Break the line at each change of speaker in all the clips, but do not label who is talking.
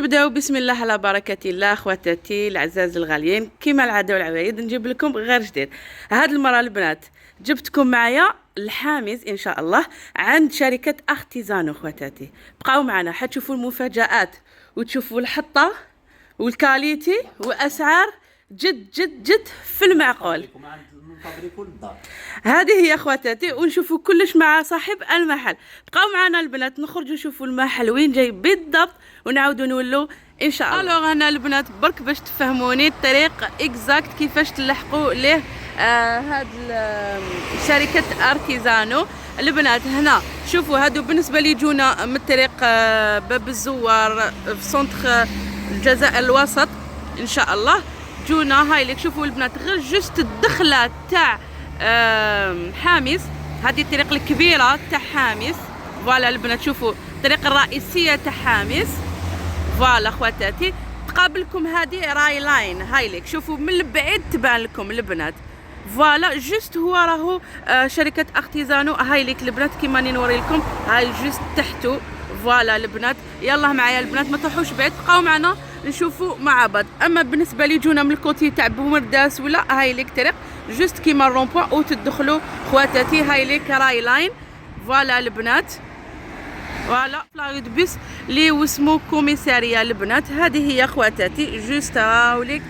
نبداو بسم الله على بركه الله. خواتاتي العزاز الغاليين، كما العاده والعوايد نجيب لكم غير جديد. هاد المره البنات جبتكم معايا الحامز ان شاء الله عند شركه ارتيزانو. خواتاتي بقاو معنا حتشوفوا المفاجآت وتشوفوا الحطه والكاليتي واسعار جد جد جد في المعقول. هذه هي خواتاتي، ونشوفوا كلش مع صاحب المحل. بقاو معنا البنات نخرجوا نشوفوا المحل وين جاي بالضبط ونعاودوا نولوا ان شاء الله. الوغ هنا البنات برك باش تفهموني الطريق اكزاكت كيفاش تلحقوا ليه هاد شركه ارتيزانو. البنات هنا شوفوا هادو بالنسبه لي جونا من طريق باب الزوار في سونتر الجزائر الوسط ان شاء الله. جونا هاي لك شوفوا البنات غير جوست الدخله تاع حامز. هذه الطريق الكبيره تاع حامز. فوالا البنات شوفوا الطريق الرئيسيه تاع حامز. فوالا خواتاتي تقابلكم هذه راي لاين. هاي لك شوفوا من البعيد تبان لكم البنات. فوالا جوست هو راهو شركه ارتيزانو. هاي لك البنات كيما راني نوري لكم، هاي جوست تحته. فوالا البنات يلا معايا البنات ما تروحوش بعيد، بقاو معنا نشوفوا مع بعض. اما بالنسبه لي جونا من الكوتي تاع بومرداس ولا هاي لك طريق جوست كيما الرومبوان او تدخلوا خواتاتي. هاي لك راي لاين. فوالا البنات فوالا فلاغيد بيس لي واسمو كوميساريه البنات. هذه هي خواتاتي جوست راوليك.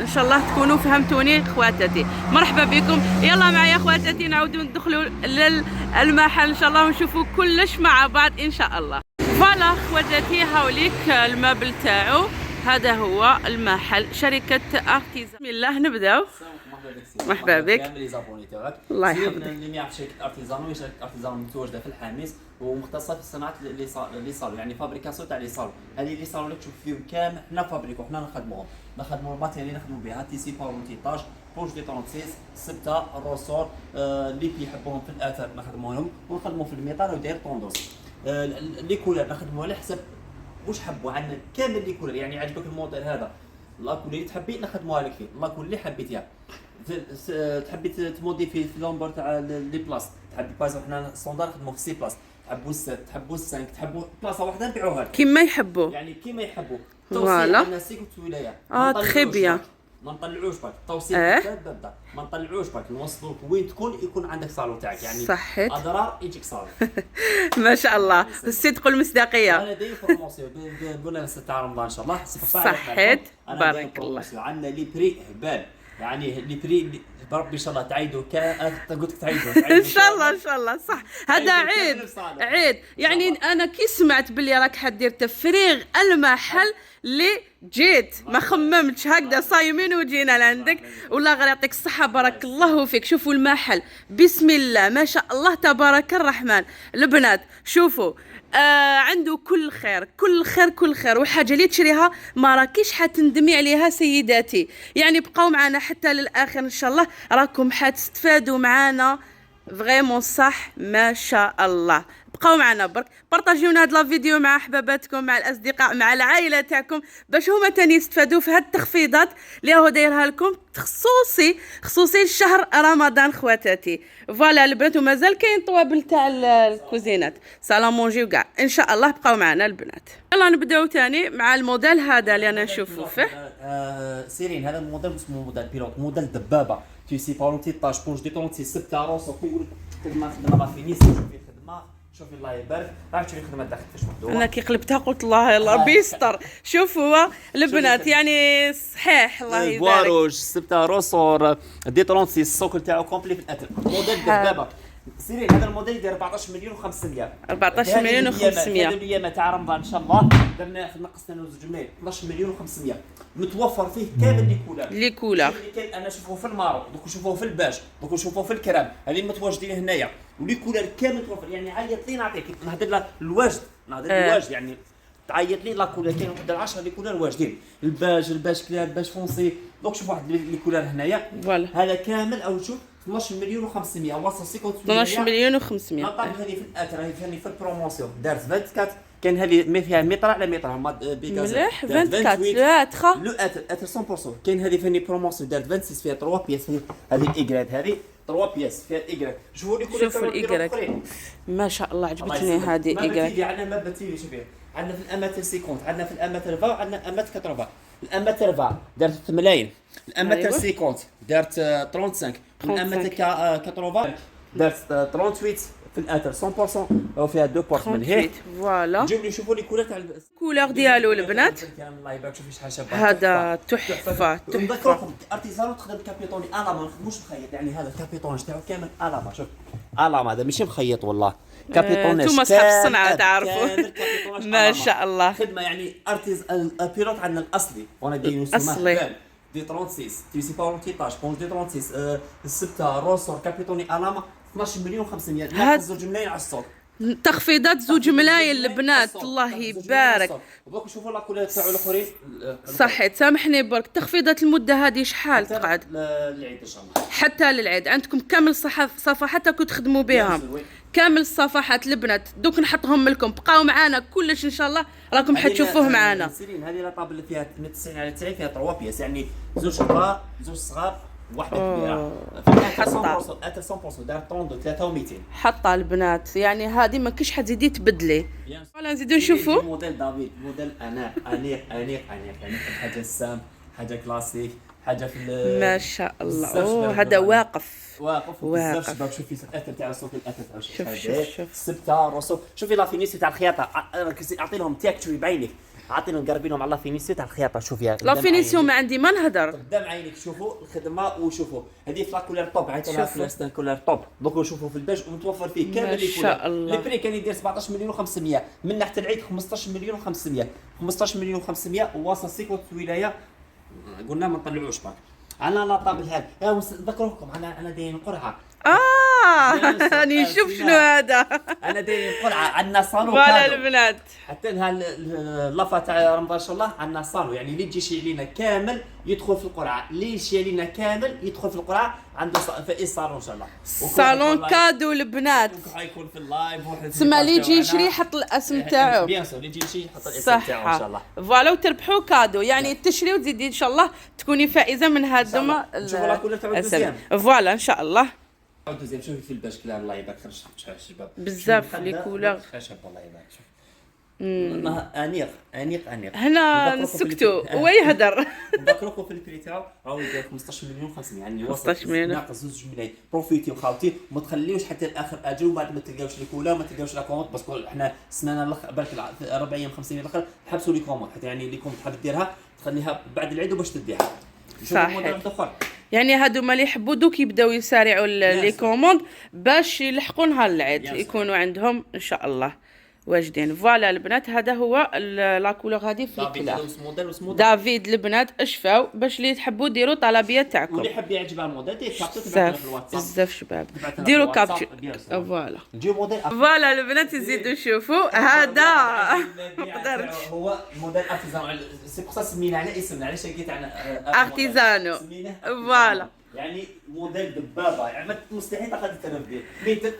ان شاء الله تكونوا فهمتوني خواتاتي. مرحبا بكم، يلا معايا خواتاتي نعاودوا ندخلوا للمحل ان شاء الله ونشوفوا كلش مع بعض ان شاء الله. فوالا خواتاتي هاوليك المبل تاعو. هذا هو المحل شركه ارتيزان. بسم الله نبداو. مرحبا بك.
كامل لي زابوني تاعك
الله يحفظك.
اللي ما يعرف شركه ارتيزانو، هي شركه ارتيزانو متواجده في الحامز ومختصه في صناعه لي صالو، يعني فابريكاسيون تاع لي صالو. هذه لي صالو اللي تشوف فيهم كامل حنا فابريكو، حنا نخدموا الماتيريال اللي نخدموا بها تيسي بارونتيطاج بوش دي 36 سبته الروسور اللي كيحبوهم في الاثر نخدموهم، ونخدموا في الميطال وداير طوندوس. لي كولر نخدموا على حسب واش حبوا. عندنا كامل لي كولر، يعني عجبك الموديل هذا لاكول اللي تحبي نخدموها لك فيه، لاكول اللي حبيتيها. تحبي تموديفي في لومبر تاع لي بلاص، تحبي بايزون حنا ستوندار نخدموا في 6 بلاص، تحبوا 7 تحبوا 5 تحبوا بلاصه واحده نبيعوها لك
كيما يحبوا،
يعني كيما يحبوا.
فوالا.
عندنا 6 ولايات.
تري بيان.
ما نطلعوش برك التوصيل بدا، ما نطلعوش برك نوصلوك وين تكون يكون عندك صالون تاعك، يعني
صحيت.
اضرار يجيك صالون.
ما شاء الله الصدق والمصداقيه.
انا داير بروموسيون بونس تاع رمضان ان شاء الله.
صحيت بارك الله.
عندنا لي بري هبال، يعني لي بري بربي ان شاء الله تعيدوا قلت لك تعيدوا
ان شاء الله ان شاء الله. صح هذا عيد يعني. انا كي سمعت بلي راك حدير تفريغ المحل اللي جيت ما خممتش هكذا صايمين وجينا لعندك. والله غير يعطيك الصحه بارك الله فيك. شوفوا المحل بسم الله ما شاء الله تبارك الرحمن. البنات شوفوا عنده كل خير كل خير كل خير، والحاجه اللي تشريها ما راكيش حتندمي عليها سيداتي. يعني بقاو معنا حتى للاخر ان شاء الله، راكم حتستفادوا معنا فريمون صح ما شاء الله. بقاو معنا برك، بارطاجيونا هاد الفيديو مع احباباتكم مع الاصدقاء مع العائله تاعكم باش هما تاني يستفادوا في هاد التخفيضات اللي راهو دايرها لكم خصوصي لشهر رمضان خواتاتي. فوالا البنات ومازال كاين طوابل تاع الكوزينات صالون مونجي وكاع ان شاء الله. بقاو معنا البنات. يلا نبداو تاني مع الموديل هذا اللي انا نشوفو فيه.
سيرين هذا الموديل اسمه موديل بيلوت، موديل دبابه تيسي بارونتي طاج بونج دي طونتي سبته روسو كل خدمه ما فينيس. شوفي خدمه شوفي الله يبارك، راح تشوفي خدمه داخل كيفاش مخدومه.
انا كي قلبتها قلت الله يلا بيستر. شوفوا هو البنات يعني صحيح الله يبارك.
بواروج سبته روسور دي 36 السوكل تاعو كومبلي في الاثر. موديل دبابه سيرين هذا الموديل يدير 14 مليون و500.
14 مليون و500
هذا الايام تاع رمضان ان شاء الله درنا نقصنا له 2 ملايين 12 مليون و500. متوفر فيه كامل لي كولر. انا نشوفوه في المارو، دوك نشوفوه في الباج، دوك نشوفوه في الكرام، هذه متواجدين هنايا ولي كولر كامل متوفر. يعني عيط لي نعطيك نهضر لك الواجد، يعني تعيط لي لا كولر كاين واحد 10 لي كولر واجدين. الباج كلير الباج فونسي، دوك شوف واحد لي كولر هنايا. هذا كامل او شوف 12 مليون و500 وصل
12 مليون و500.
نطلب هذه في الاثر، هذه في البروموسيون دارت 24 كان هذه ما فيها متر على متر
مليح 24
لو اثر 100%. كاين هذه فاني بروموسيون دارت 26 فيها 3 بياس. هذه الايغراد هذه 3 بياس فيها الايكغيك. شوفوا لي كل
شوفوا الايكغيك ما شاء الله عجبتني هذه ايكغيك.
عندنا ما باتيلي شوفي عندنا في الاماتر 50 عندنا في الاماتر 20 عندنا الاماتر 80. الاماتر 20 دارت ملايين، الاماتر 50 دارت 35 الاماتر 80 دارت 38 في الاتر 100% وفيها 2 بورت من هيك.
فوالا
جيو لي شوفوا لي كولر تاع
الكولور ديالو البنات.
الله يبارك شوفي شحال شابه
هذا تحفه تحفه.
نذكركم ارتيزانو تخدم كابيتوني الاما ما نخدموش مخيط، يعني هذا الكابيتون تاعو كامل الاما. شوف الاما هذا ماشي مخيط والله كابيتوناج.
انتوما صحاب الصنعه تعرفوا ما شاء الله.
خدمه يعني البيلوت عندنا الاصلي وانا دايرين
اصلي
دي 36 تي سي باور تيطاج بونج دي 36 السبته روسور كابيتوني الاما 12 مليون 500 ناقص 2 ملايين على السوق.
تخفيضات 2 ملايين البنات الله يبارك.
دوك شوفوا لا كولور تاعو الاخرين
صحيت سامحني برك. تخفيضات المده هذه شحال تقعد؟
للعيد ان شاء الله
حتى للعيد عندكم كامل صفحات راكم تخدموا بهم كامل الصفحات البنات. دوك نحطهم لكم بقاو معنا كلش ان شاء الله راكم حتشوفوه معنا.
سيرين هذه لا طابل اللي فيها من 90 على 90 فيها 3 بياس يعني زوج كبار زوج صغار واحده كبيره. اتر 100% دار 32 3200
حطها البنات يعني هذه ما كاش حتزيدي تبدلي. فوالا نزيدو نشوفوا
موديل دافيد موديل انيق يعني حاجه سام حاجه كلاسيك حاجه في
ما شاء الله. هذا واقف
بزاف شباب. شوفي الاتر تاع السوق الاتر تاع
شوف
السبته رسوب. شوفي لا فينيسيو تاع الخياطه اعطي لهم تاك شوي بعينك عاطي لهم قربي على لا فينيسيو تاع الخياطه. شوفيها
لا فينيسيو ما عندي ما نهضر
قدام عينك. شوفوا الخدمه وشوفوا هذه في لا كولير توب عيطوا لها فلسطين كولير توب. دوك شوفوا في الباج ومتوفر فيه كامل
ما شاء الله.
لي بري كان يدير 17 مليون و500 من ناحيه العيد 15 مليون و500 15 مليون و500 وواصل سيكوت ولايه قلنا ما نطلعوش برك. انا لا طابل هذا نذكركم انا دايرين قرعه.
راني نشوف شنو هذا.
انا دايرين قرعه عندنا صالون
فوالا البنات
حتى لها اللفه تاع رمضان ان شاء الله عندنا صالون يعني اللي يجي يشري لينا كامل يدخل في القرعه اللي يشري لينا كامل يدخل في القرعه عنده في صالون ان شاء الله.
صالون كادو البنات
حيكون في اللايف
تسمى اللي يجي يشري يحط الاسم تاعو.
بيان سور اللي يجي يشري يحط الاسم تاعو ان شاء الله.
فوالا وتربحوا كادو يعني تشري وتزيدي ان شاء الله تكوني فائزه من هذوما.
شوفوا لا كولر تاع الدوزيام.
فوالا ان شاء الله.
الدوزيام شوفي في الباش كلام الله يبارك شحال شباب
بزاف لي كولور
شحال الله يبارك. شوف انيق
هنا نسكتوا هو يهدر.
نذكركم في البري تاعو راهو يدير 15 مليون 500 يعني
15 مليون
ناقص 2 ملايين. بروفيتي وخاوتي ما تخليوش حتى الاخر اجل وبعد ما تلقاوش لي كولا ما تلقاوش لا كوموند باسكو حنا سنانا الاخر برك 4 ايام 5 ايام الاخر حبسوا لي كوموند حتى يعني اللي كنت حاب ديرها تخليها بعد العيد وباش تديها.
صحيح يعني هادوما اللي يحبوا دوك يبداو يسارعوا لي كوموند باش يلحقوا نهار العيد يكونوا عندهم ان شاء الله واجدين. فوالا البنات هذا هو لا كولور هذه في الكولور دافيد البنات اشفاو باش اللي تحبوا ديروا طلبيه تاعكم.
واللي يحب يعجبها الموديل دير كابتشر تبعثنا في الواتساب.
بزاف شباب ديروا كابتشر. فوالا
نجيو موديل
فوالا البنات يزيدوا يشوفوا هذا
هو موديل ارتيزانو سي بور سا سمينا على اسمنا علاش لقيت عنا
ارتيزانو. فوالا
يعني موديل دبابه يعني مستحيل تاخذ التنفس متر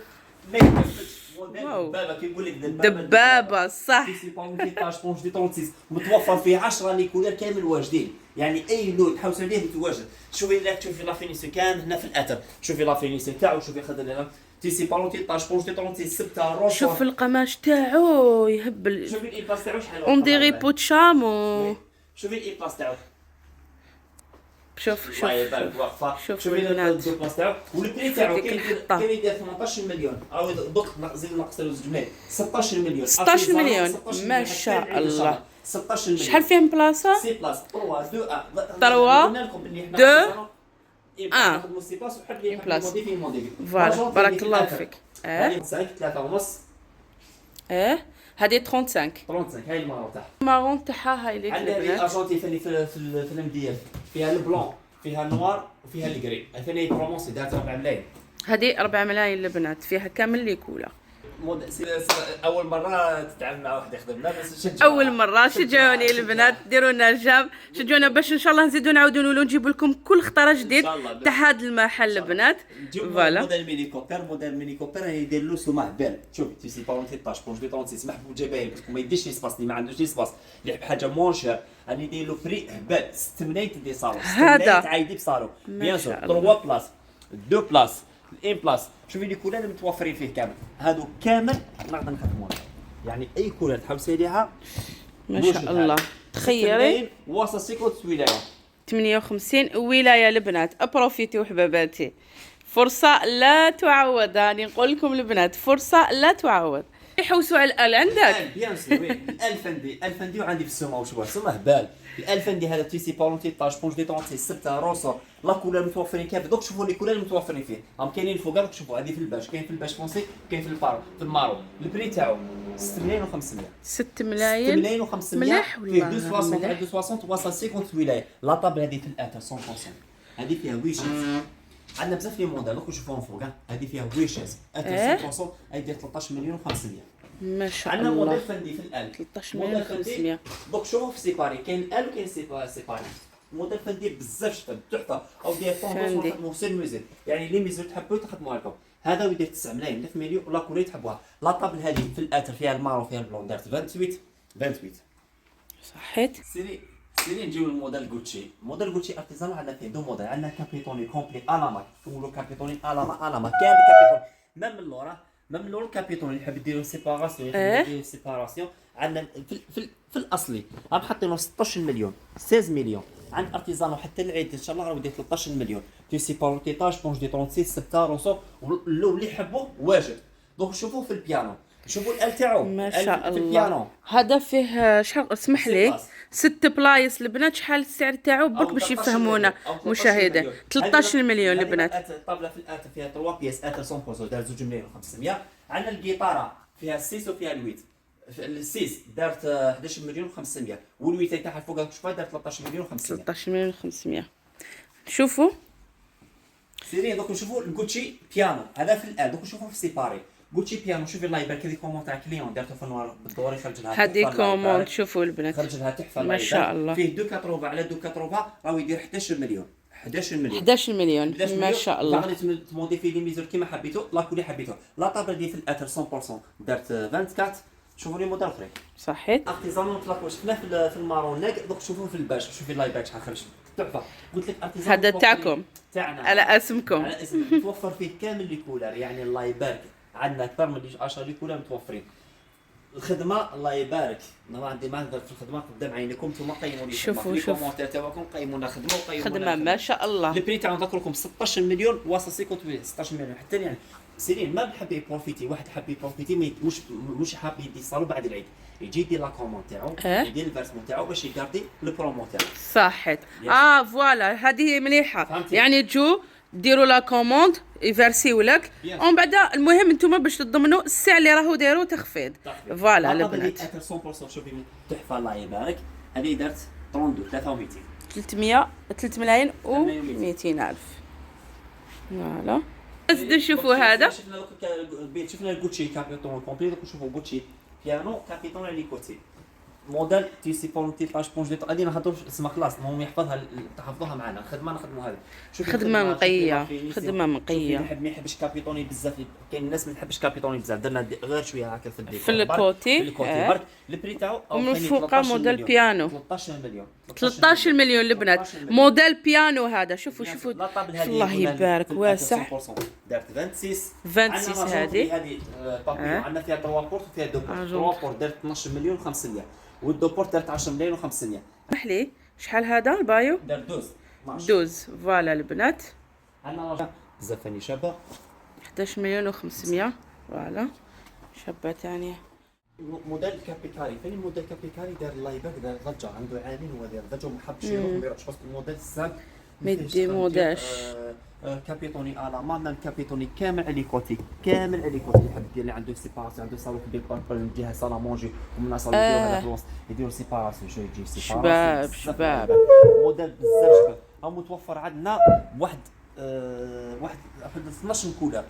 دبابه كيقول لك
دبابه صح.
سي باون دي طاج بونج دي 36 متوفر فيه 10 لي كولور كامل واجدين يعني اي لون تحوس عليه متواجد. شوفي لا تشوفي لا فينيسيو كان هنا في الاثر شوفي لا فينيسيو تاعو شوفي خدم لنا تي سي بالون تي طاج بونج دي 36 سبته روش.
شوف القماش تاعو يهبل.
شوفي الايبلاس تاعو شحال
اون ديري بوتشامو.
شوفي الايبلاس تاعو
شوف
شوفي البلاص تاعو والبري تاعو كاين يدير 18 مليون او دوك زيد ناقص له 2 ملايين 16 مليون
16 مليون ما شاء الله.
16 مليون
شحال فيهم بلاصه؟
6 بلاص 3 2
1 بلاص. فوالا بارك الله فيك.
هذه 3 ونص
هذه 35
هاي المارون تاعها
المارون تاعها هاي ليك
عندنا ارجنتي في المدير فيها البلون فيها النوار وفيها الجري ثاني برومونسي دارت 4 ملايين.
هذه 4 ملايين البنات فيها كامل لي كولا.
اول مره تتعامل مع واحد يخدم لنا بس
اول مره شجعوني البنات ديروا لنا جام شجعونا باش ان شاء الله نزيدوا نعاودوا نولوا نجيب لكم كل خطره جديد تاع هذا المحل البنات.
فوالا موديل ميني كوبر يدير له سماح بال شوف تي سي باون 13 بونج 36 محبوب جبايل باسكو ما يديش ليسباس اللي ما عندوش ليسباس اللي يحب حاجه مونشير راني ندير له فري هبال 6 ملايين تدي صالون 6 ملايين تعايدي بصالون بيان سور 3 بلاص 2 بلاص الان بلاس. شوفي لي كولر اللي متوفرين فيه كامل، هادو كامل نقدر نخدموها. يعني اي كولر تحوسي عليها
ما شاء الله. تخيلي
وسط 50 ولايه،
58 ولايه البنات. ابروفيتي وحباباتي، فرصه لا تعوض. راني نقول لكم البنات فرصه لا تعوض. يحوسوا على الال عندك.
بيان سور وي. الالفندي، الالفندي وعندي في السومه وشوفوا سما هبال. الالفندي هذا تيسي بالونتي طاج بونج دي طونتي 6 روسو لا كولر متوفرين كيف دوك. شوفوا لي كولر متوفرين فيه راهم كاينين فوق. دوك شوفوا هذه في الباش، كاين في الباش فونسي، كاين في البارو في المارو. البري تاعو 6 ملايين و500.
6
6
ملايين
ملايين و500
مليح
فيه
والله.
260 على 260 وصل 50 ولايه. لا طابل هذه في الاتر 100%. هذه فيها ويشات، عندنا بزاف لي موديل دوك نشوفوهم فوق. هذه فيها ويشات اتر 100%، هي دير 13 مليون و500.
ما شاء
عندنا
الله.
موديل فندي في الال
13 مليون و500.
دوك شوفوا في سيباري، كاين الال وكاين سيباري. موديل فندي بزاف شباب تحفه، او ديال طوندوس ونخدموه سير ميزير. يعني لي ميزير تحبوا تخدموها لكم. هذا يدير 9 ملايين 9 مليون ولا كولي تحبوها. لا طابل هذه في الاتر فيها المارو فيها البلون دارت 28.
صحيت.
سيري نجيو للموديل غوتشي. موديل غوتشي ارتيزان عندنا فيه دو موديل. عندنا كابيتوني كومبلي الاما، نقولوا كابيتوني الاما كامل كابيتوني ميم من اللور. ميم اللور الكابيتوني اللي يحب يديروا سيباراسيون يديروا سيباراسيون. عندنا في الاصلي راهم حاطينه 16 مليون 16 مليون. عند ارتيزانو حتى العيد ان شاء الله راه يدير 13 مليون. تو سيبارو تيطاج بونج دي 36 6 روسو اللون اللي يحبوه واجد. دونك شوفوا في البيانو، شوفوا الال تاعو
ما شاء
في
الله.
البيانو
هذا فيه شحال اسمح لي 6 بلايص البنات. شحال السعر تاعو برك باش يفهمونا مشاهدة؟ 13 مليون البنات.
الطابله في الاتر فيها 3 بياس اتر 100% دار 2 مليون و500. عندنا الجيتاره فيها السيس وفيها الويت. السيس دارت 11 مليون و500 والويت تاعها فوق شويه دارت 13 مليون و500.
13 مليون و500. شوفوا
سيرين دوك نشوفوا الغوتشي بيانو هذا في الان. دوك نشوفوا في سيباري غوتشي بيانو. شوفي الله يبارك هذه كومون تاع كليون دارتو في النوار بالدوري خرج لها
هذه كومون. شوفوا البنات
خرج لها تحفه
ما شاء الله.
فيه 280 على 280 راهو يدير 11 مليون 11 مليون
11 مليون ما شاء الله.
تقدروا تموديفي لي ميزور كيما حبيتو لا كولي حبيتو. لا طابل دي في الاتر 100% دارت 24. شوفوا لي موديل اخرين
صحيت.
ارتيزانو تلاقوا شفناه في المارون ناك. دوك شوفوه في الباش. شوفي الله يبارك شحال خرج تحفه. قلت لك ارتيزانو
هذا تاعكم
تاعنا
على اسمكم.
على اسم توفر فيه كامل لي كولر. يعني الله يبارك عندنا اكثر من 10 لي كولر متوفرين. الخدمه الله يبارك انا ما عندي ما نقدر في الخدمه قدام عينيكم. انتم قيموا لي
شوفوا
في الكومونتير تاعكم قيمونا خدمه وقيمونا
خدمة ما شاء الله.
البري تاعو نذكر لكم 16 مليون واصل 50 16 مليون. حتى يعني سيرين ما بحب يبروفيتي. واحد حاب يبروفيتي مش حاب يدي صالو بعد العيد يجي يدير لا كوموند تاعو يدير الفيرسمون تاعو باش يغاردي البرومو تاعو.
صحيت. فوالا هذه مليحه.
فهمتي؟
يعني تجو ديروا لا كوموند يفرسيو لك ومن بعد المهم انتم باش تضمنوا السعر اللي راهو دايروا تخفيض. فوالا البنات
100% شوفي تحفه الله يبارك. هذه دارت 32 3200
3 ملايين و200 الف. فوالا زيدوا نشوفوا هذا.
شفنا الغوتشي كابيتون كومبلي. دوك نشوفوا غوتشي بيانو كابيتون على لي كوتي موديل تيسي بونتي طاج بونج دي. غادي نهضروا اسمها خلاص المهم يحفظها تحفظوها معنا. الخدمه نخدموا هذه.
خدمه نقيه خدمه
اللي
نقيه.
يحب ما يحبش كابيتوني بزاف. كاين الناس ما تحبش كابيتوني بزاف. درنا غير شويه هكا في الديكور
في الكوتي
برك. البري تاعو
ومن فوق موديل بيانو
13 مليون
13 مليون البنات. موديل بيانو هذا. شوفوا شوفوا الله يبارك واسع.
دارت
26 هذه.
هذه بابيون عندنا فيها 3 بورت وفيها 2 بورت. 3 بورت دارت 12 مليون و500 والدو بورت دارت 10 مليون و500.
اسمح لي شحال هذا البايو؟
دار
12 فوالا البنات.
عندنا بزاف ثاني شابه
11 مليون و500 فوالا شابه ثانيه.
موديل كابيكاري. فين الموديل كابيكاري دار الله يبارك دار ضجه. عنده عامين هو دار ضجه وما حبش يروح ما يروحش باسكو الموديل السام
ما يديموداش.
كابيتوني الا مام كابيتوني كامل على كوتي كامل على كوتي. اللي يحب يدير اللي عنده سيباراسيون عنده صالون كبير من جهه صاله مونجي ومن صالون يديروا هذا في الوسط يديروا سيباراسيون شو يجي سيباراسيون.
شباب
موديل بزاف شباب. هو متوفر عندنا واحد 12 كولر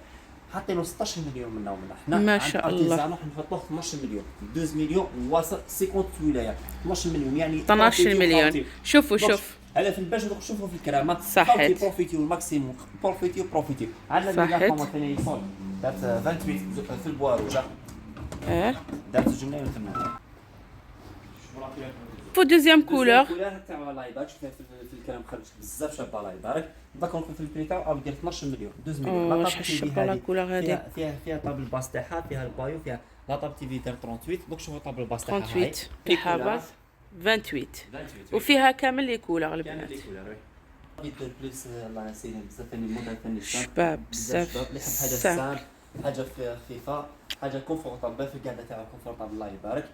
حاطينه 16 مليون منا ومنا. حنا
ما شاء الله
نحطوه 12 مليون 12 مليون واصل 50 ولايه 12 مليون يعني
12 مليون. شوفوا شوف
هذا في الباش دوك نشوفوا في الكرامه
صحيت.
بروفيتيو الماكسيموم بروفيتيو. عندنا اللي كومون ثاني يصون دارت 28 في البوا روجا. دارت 2 مليون 800.
نوقفوا دوزيام كولور.
الكولور تاع الله يبارك، شوفها في الكلام خرجت بزاف شابه الله يبارك. نذكركم في البري تاعو او ديال 12 مليون 12 مليون.
شحال شابه لا كولور هذه.
فيها طابل باس تاعها، فيها البايو، فيها لا طاب تي في ديال 38. دوك شوفوا طابل باس تاعها
38 فيها باس 28 وفيها كامل لي كولور البنات.
يدير بليس الله يسهل بزاف ثاني موديل ثاني
شباب بزاف
اللي يحب حاجه سامبل، حاجه خفيفه، حاجه كونفورطابل في القعده تاعو كونفورطابل الله يبارك.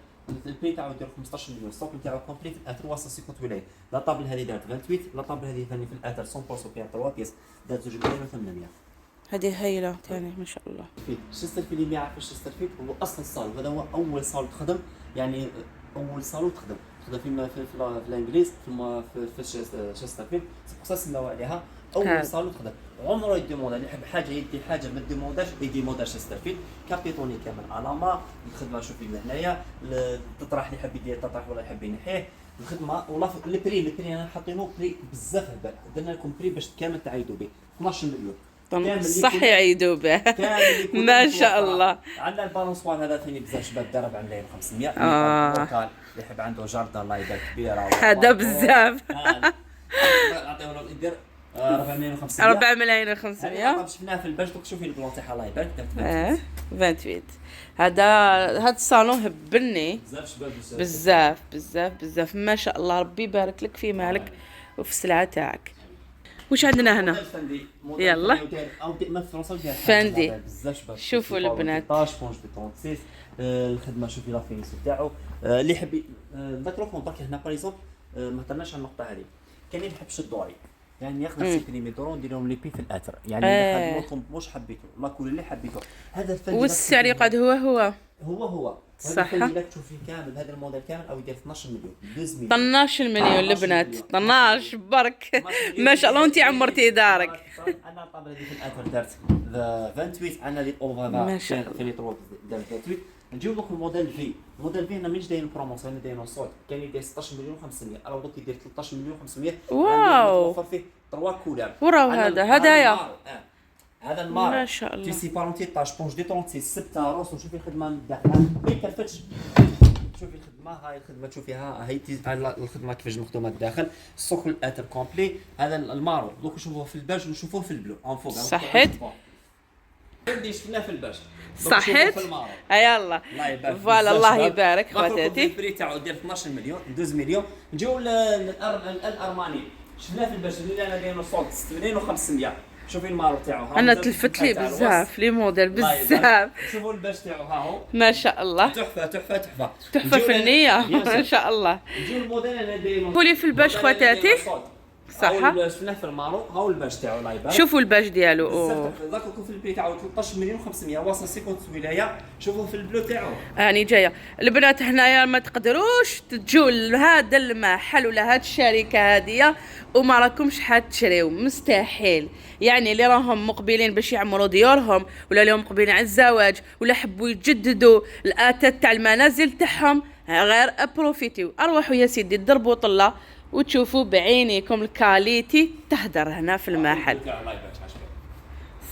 البري تاعو يدير 15 مليون. السوق تاعو كومبليت في الاثر وصل 50 ولايه. لا طابل هذه دارت 28، لا طابل هذه ثاني في الاثر 100% فيها 3 بيس دارت 2 مليون و800.
هذه هايله ثاني ما شاء الله.
شستر فيت اللي ما يعرفش شستر فيت هو اصل الصالون، هذا هو اول صالون تخدم، يعني اول صالون تخدم في الانجليز في شستر فيت سبق سماو عليها اول صالون تخدم. عمره يديموند اللي يحب حاجه يدي حاجه ما ديمونداش يديمونداش شستر فيت كابيتوني كامل الاما الخدمه. شوفي لهنايا التطرح اللي يحب يدير التطرح ولا يحب ينحيه الخدمه. ولا البري انا حاطينه بري بزاف هبال، درنا لكم بري باش كامل تعيدوا به 12 مليون
صح يعيدوا به ما شاء الله.
عندنا البالونسوار هذا ثاني بزاف شباب دار 4 ملايين 500. اللي يحب عنده جاردن الله يبارك كبيره
هذا بزاف.
نعطيو له يدير 4 ملايين 500.
4 ملايين 500
شفناه في الباج. دوك شوفي البلون تاعها الله يبارك دارت
28. هذا الصالون هبلني
بزاف شباب
بزاف بزاف بزاف ما شاء الله. ربي يبارك لك في مالك وفي السلعه تاعك. وش عندنا هنا؟ يلا فندي. شوفوا البنات
الخدمه. شوفي لا فينيس تاعو اللي يحب نذكركم برك هنا باريزومبل ما هضرناش على النقطه هذه. كاين اللي يحب الدوري يعني ياخذ سيكريمي دورو ندير لهم لي بي في الاثر يعني اللي خدموكم واش حبيتوا لا كل اللي حبيتوا. هذا الفندي
والسعر يقعد
هو
صح.
هذا تشوفي كامل هذا الموديل كامل او يدير 12 مليون
12 مليون البنات 12 برك ما شاء الله. انت عمرتي دارك.
انا الطابله هذه في الاثر دارت 28. عندنا لي اوفا في لي تروب دار 28. نجيو لكم الموديل في هنا مانيش دايرين بروموسيون، انا دايرين صوت. كان يدير 16 مليون 500 راه دوك يدير 13 مليون 500.
واو
توفر فيه 3 كولور.
وراو هدايا
هذا المار
ما شاء الله.
تيسي بارونتي طاج بونج دي 36 سبته روس. وشوفي الخدمه من الداخل ما يكلفتش. شوفي الخدمه هاي الخدمه تشوفيها هاي الخدمه كيفاش مخدومه الداخل. السوق الاتر كومبلي. هذا المارو دوك نشوفوه في الباج ونشوفوه في البلو اون فوق.
صحيت
اللي شفناه في الباج
صحيت. يلا فوالا الله يبارك خواتاتي.
البري تاعو ديال 12 مليون 12 مليون. نجيو الارماني شفناه في الباج اللي انا داير صوت 6 مليون و500. شوفي المارو تاعو
انا تلفت لي بزاف لي موديل بزاف.
شوفوا الباج تاعو ها هو
ما شاء الله تحفه فنيه ما شاء الله.
نجيو الموديل انا داير
قولي في الباج خواتاتي صح.
شفناه في المارو هاو الباج تاعو الله يبارك.
شوفوا الباج ديالو
ذاكركم في البري تاعو 13 مليون 500 واصل 50 ولايه. شوفوا في البلو تاعو
راني جايه. البنات هنايا ما تقدروش تجوا لهذا المحل ولا هاد الشركه هاديه وما راكمش حتشريو مستحيل. يعني اللي راهم مقبلين باش يعمروا ديورهم ولا اللي مقبلين على الزواج ولا حبوا يجددوا الاتات تاع المنازل تاعهم غير بروفيتيو. اروحوا يا سيدي ضربوا طله وتشوفوا بعينيكم الكاليتي تهدر هنا في المحل.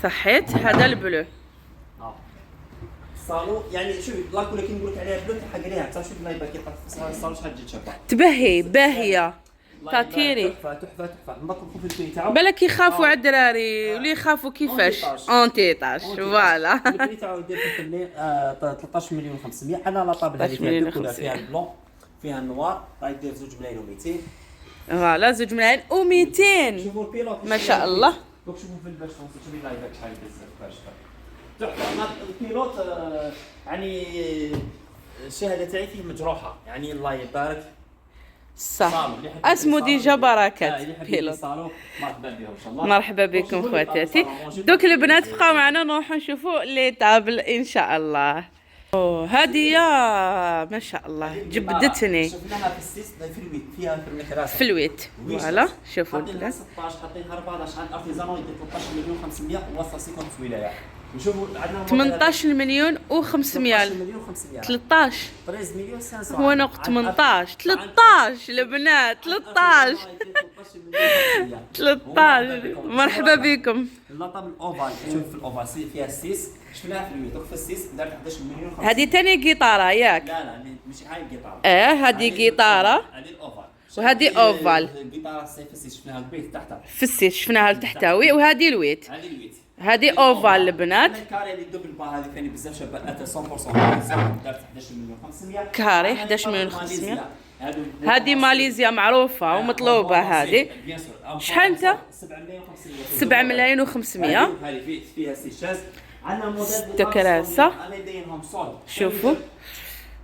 صحيت. هذا البلو
صالو يعني شوفي لا كل كي نقول لك عليها بلو حق ليها حتى شوف الله يبارك الصالو شحال تجي تشبع
تبهي باهيه تاثيري
تحفه. نضربكم في البري تاعو
بالك يخافوا على الدراري ولا يخافوا كيفاش اونتيطاج فوالا.
البري تاعو يدير في 13 مليون 500. انا لا طابل هذه فيها البلون فيها النوار راه يدير 2 ملايين و200
فوالا 2 ملايين و200
شوفوا البيلوت
ما شاء الله.
دوك شوفوا في الباش شوفي الله يبارك شحال بزاف باش تحفه. البيلوت يعني الشهاده تاعي فيه مجروحه يعني الله يبارك
صح. اسمو ديجا بركات بيلوت.
مرحبا بكم ان شاء الله.
مرحبا بكم خواتاتي. دوك البنات بقاو معنا نروحوا نشوفوا لي طابل ان شاء الله. هذه ما شاء الله جبدتني.
شفناها في السيس في الويت فيها في المكراس
في الويت فوالا. شوفوا
حاطينها 16 حاطين 14 عند ارتيزانو يدير 13 مليون 500 ووصل 50 ولايه. نشوفوا عندنا
18 مليون و500.
13 مليون و500.
13
13 مليون 500.
هو نقط 18 13 البنات 13 13. مرحبا بكم.
اللطم الاوفال، شوف في الاوفال فيها السيس، شفناها في الويت، في السيس دارت 11 مليون و500.
هذه تاني قيطاره ياك؟
لا لا ماشي هاي القطاره.
هذه قيطاره
هذه الاوفال
وهذه اوفال.
القطاره السيف في السيس شفناها البيت تحتها
في السيت شفناها لتحتاوي، وهذه الويت،
هذه الويت،
هذه اوفال البنات.
الكاري اللي دوبل با هذه ثاني بزاف شابه 100% دارت 11 مليون و500.
كاري 11 مليون 500. هذه ماليزيا معروفة ومطلوبة هذه. شحال انت؟ 7 ملايين و500.
هذه فيها سيشاز. عندنا موديل
كراسة.
انا دايرهم صول.
شوفوا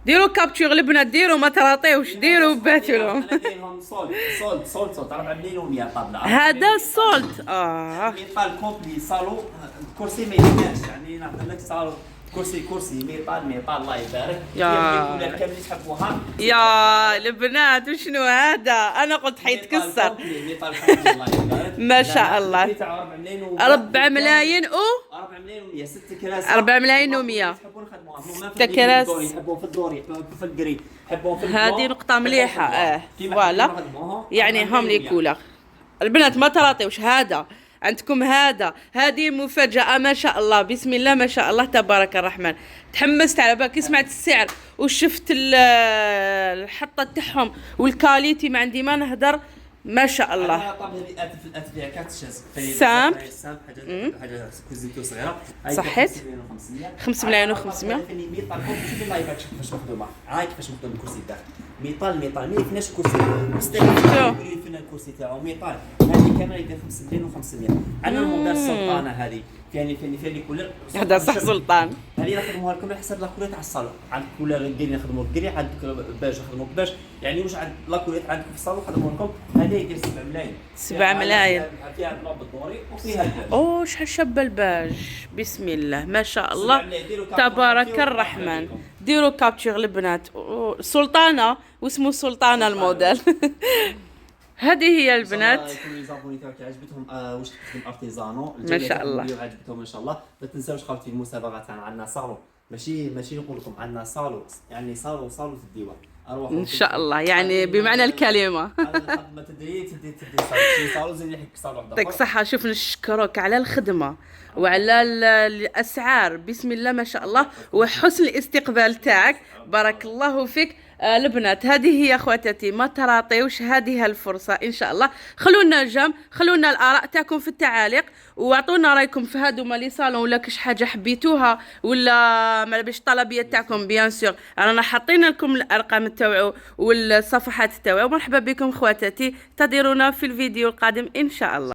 ديروا كابتشور البنات، ديروا ما تراطيوش، ديروا باتوا لهم.
انا دايرهم صول 4 ملايين و100 طابله.
هذا سولت.
ميطال كومبلي صالو، كرسي ما يبانش، يعني نعطي لك صالو كرسي ميطال الله يبارك.
يا
كاملين تحبوها
يا البنات. وشنو هذا؟ انا قلت حيتكسر. ما شاء الله. 4 ملايين
4 ملايين و100. 6 كراسي.
4 ملايين و100. 6 كراسي.
يحبون في الدوري، يحبون في القري، يحبون في
هذه نقطة مليحة. فوالا يعني هم لي كولر. البنات ما تراطيوش. هذا عندكم، هذه مفاجأة ما شاء الله، بسم الله ما شاء الله تبارك الرحمن. تحمست على بالك سمعت السعر وشفت الحطة تاعهم والكاليتي، ما عندي ما نهدر ما شاء الله.
طب هذه في الأدفية كانت
سام
حاجة كوزيتو صغيرة.
صحيت 5 ملايين و500.
كيفاش مخدومة، هاي كيفاش مخدوم الكرسي تاعك ميطال ما يفناش الكرسي مستحيل يفنى الكرسي تاعو ميطال. هذه كاميرا يدير 5 ملايين و500. عندنا الموديل السلطانة هذه فيها كولر.
هذا صح سلطان.
هذه نخدموها لكم على حسب لاكوليت تاع الصالون. عندك كولر الكري نخدموا الكري، عندك باج نخدموا باج، يعني واش عند لاكوليت عندكم في الصالون نخدموا لكم. هذه يدير 7 ملايين.
7 ملايين.
فيها النوب الدوري وفيها الباج.
شحال شابه الباج، بسم الله ما شاء الله تبارك الرحمن. ديروا كابتشر البنات. سلطانة واسمه سلطانة الموديل. هذه هي البنات.
يكونوا ليزابوني تاعك عجبتهم واش تخدم ارتيزانو
ما شاء الله،
عجبتهم ان شاء الله. ما تنساوش خوتي المسابقه تاعنا، عندنا صالون، ماشي نقول لكم عندنا صالون، يعني صالون في الديوان.
ان شاء الله يعني بمعنى الكلمه.
ما تدري صالون زين يحك صالون.
يعطيك صحه. شوف نشكرك على الخدمه وعلى الاسعار، بسم الله ما شاء الله، وحسن الاستقبال تاعك، بارك الله فيك. البنات هذه هي اخواتاتي، ما تراطيوش، هذه الفرصه ان شاء الله. خلونا الاراء تاعكم في التعاليق، واعطونا رايكم في هذوما لي صالون، ولا كاش حاجه حبيتوها ولا ما باش الطلبيه تاعكم. بيان سور رانا حاطين لكم الارقام تاعو والصفحات تاعو. مرحبا بكم اخواتاتي، انتظرونا في الفيديو القادم ان شاء الله.